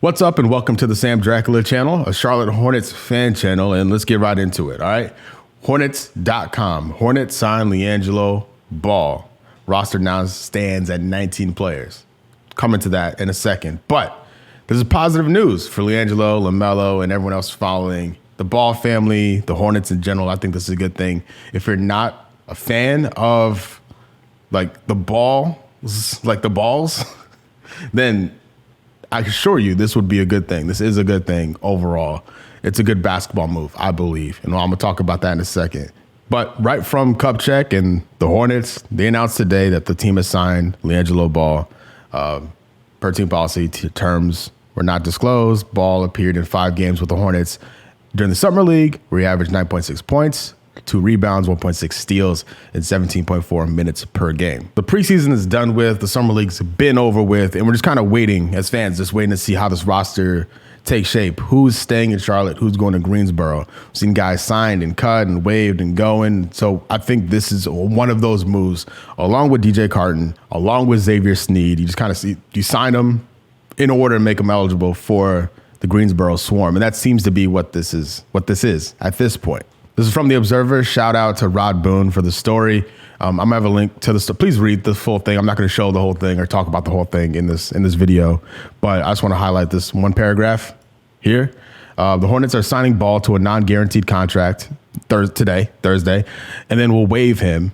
What's up and welcome to the Sam Dracula channel, a Charlotte Hornets fan channel, and let's get right into it, all right? Hornets.com. Hornets signed LiAngelo Ball. Roster now stands at 19 players. Coming to that in a second. But this is positive news for LiAngelo, LaMelo, and everyone else following the Ball family, the Hornets in general. I think this is a good thing. If you're not a fan of like the balls, then I assure you this would be a good thing. This is a good thing overall. It's a good basketball move, I believe. And I'm going to talk about that in a second. But right from Cup Check and the Hornets, they announced today that the team has signed LiAngelo Ball. Per team policy, terms were not disclosed. Ball appeared in 5 games with the Hornets during the Summer League, where he averaged 9.6 points, 2 rebounds, 1.6 steals, and 17.4 minutes per game. The preseason is done with, the Summer League's been over with, and we're just kind of waiting as fans, just waiting to see how this roster takes shape. Who's staying in Charlotte? Who's going to Greensboro? We've seen guys signed and cut and waived and going. So I think this is one of those moves, along with DJ Carton, along with Xavier Sneed. You just kind of see, you sign them in order to make them eligible for the Greensboro Swarm. And that seems to be what this is at this point. This is from The Observer. Shout out to Rod Boone for the story. I'm gonna have a link to the story. Please read the full thing. I'm not gonna show the whole thing or talk about the whole thing in this video, but I just want to highlight this one paragraph here. The Hornets are signing Ball to a non-guaranteed contract Thursday, and then will waive him.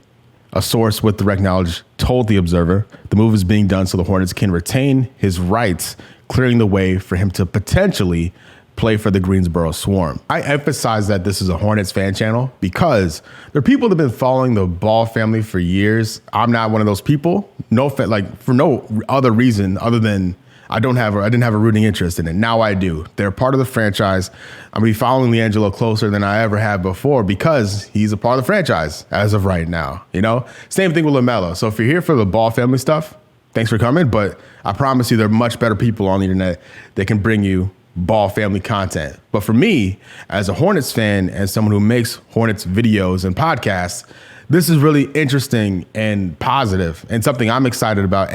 A source with direct knowledge told The Observer the move is being done so the Hornets can retain his rights, clearing the way for him to potentially play for the Greensboro Swarm. I emphasize that this is a Hornets fan channel because there are people that have been following the Ball family for years. I'm not one of those people. For no other reason other than I didn't have a rooting interest in it. Now I do. They're part of the franchise. I'm gonna be following LiAngelo closer than I ever have before because he's a part of the franchise as of right now. You know, same thing with LaMelo. So if you're here for the Ball family stuff, thanks for coming. But I promise you, there are much better people on the internet that can bring you Ball family content. But for me, as a Hornets fan and someone who makes Hornets videos and podcasts, this is really interesting and positive and something I'm excited about.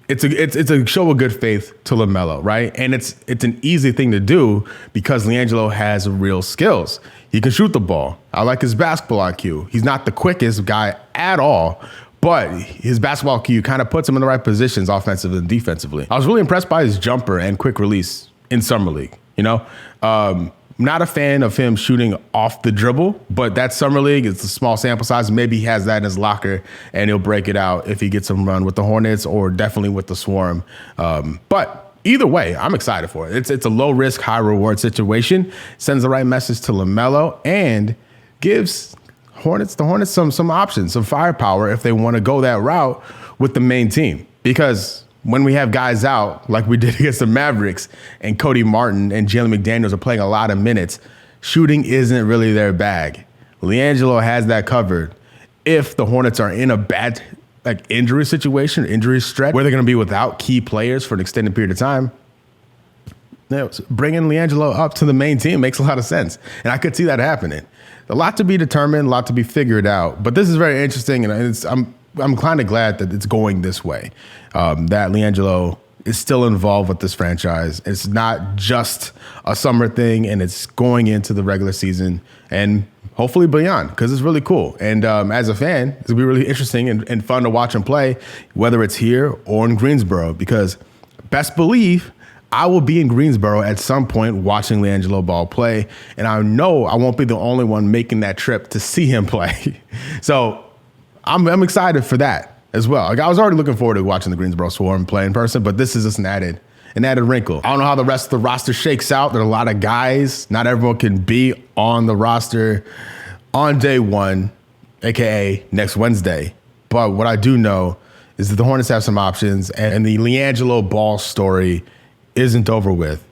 It's a show of good faith to LaMelo, right? And it's an easy thing to do because LiAngelo has real skills. He can shoot the ball. I like his basketball IQ. He's not the quickest guy at all, but his basketball IQ kind of puts him in the right positions offensively and defensively. I was really impressed by his jumper and quick release in Summer League, you know? Not a fan of him shooting off the dribble, but that Summer League, it's a small sample size. Maybe he has that in his locker and he'll break it out if he gets some run with the Hornets or definitely with the Swarm. But either way, I'm excited for it. It's a low risk, high reward situation. Sends the right message to LaMelo and gives the Hornets some options, some firepower if they want to go that route with the main team. Because when we have guys out, like we did against the Mavericks, and Cody Martin and Jalen McDaniels are playing a lot of minutes, shooting isn't really their bag. LiAngelo has that covered. If the Hornets are in a bad injury situation, injury stretch, where they're going to be without key players for an extended period of time, bringing LiAngelo up to the main team makes a lot of sense. And I could see that happening. A lot to be determined, a lot to be figured out. But this is very interesting, and I'm kind of glad that it's going this way, that LiAngelo is still involved with this franchise. It's not just a summer thing, and it's going into the regular season and hopefully beyond, because it's really cool. And as a fan, it's going to be really interesting and fun to watch him play, whether it's here or in Greensboro, because best believe I will be in Greensboro at some point watching LiAngelo Ball play, and I know I won't be the only one making that trip to see him play. So I'm excited for that as well. I was already looking forward to watching the Greensboro Swarm play in person, but this is just an added wrinkle. I don't know how the rest of the roster shakes out. There are a lot of guys. Not everyone can be on the roster on day one, AKA next Wednesday. But what I do know is that the Hornets have some options, and the LiAngelo Ball story isn't over with.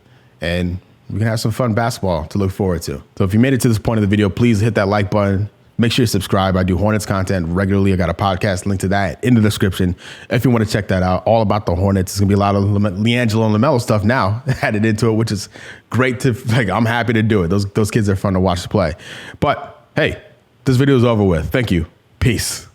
And we can have some fun basketball to look forward to. So if you made it to this point of the video, please hit that like button. Make sure you subscribe. I do Hornets content regularly. I got a podcast link to that in the description if you want to check that out. All about the Hornets. It's going to be a lot of LiAngelo and LaMelo stuff now added into it, which is great to, I'm happy to do it. Those kids are fun to watch play. But hey, this video is over with. Thank you. Peace.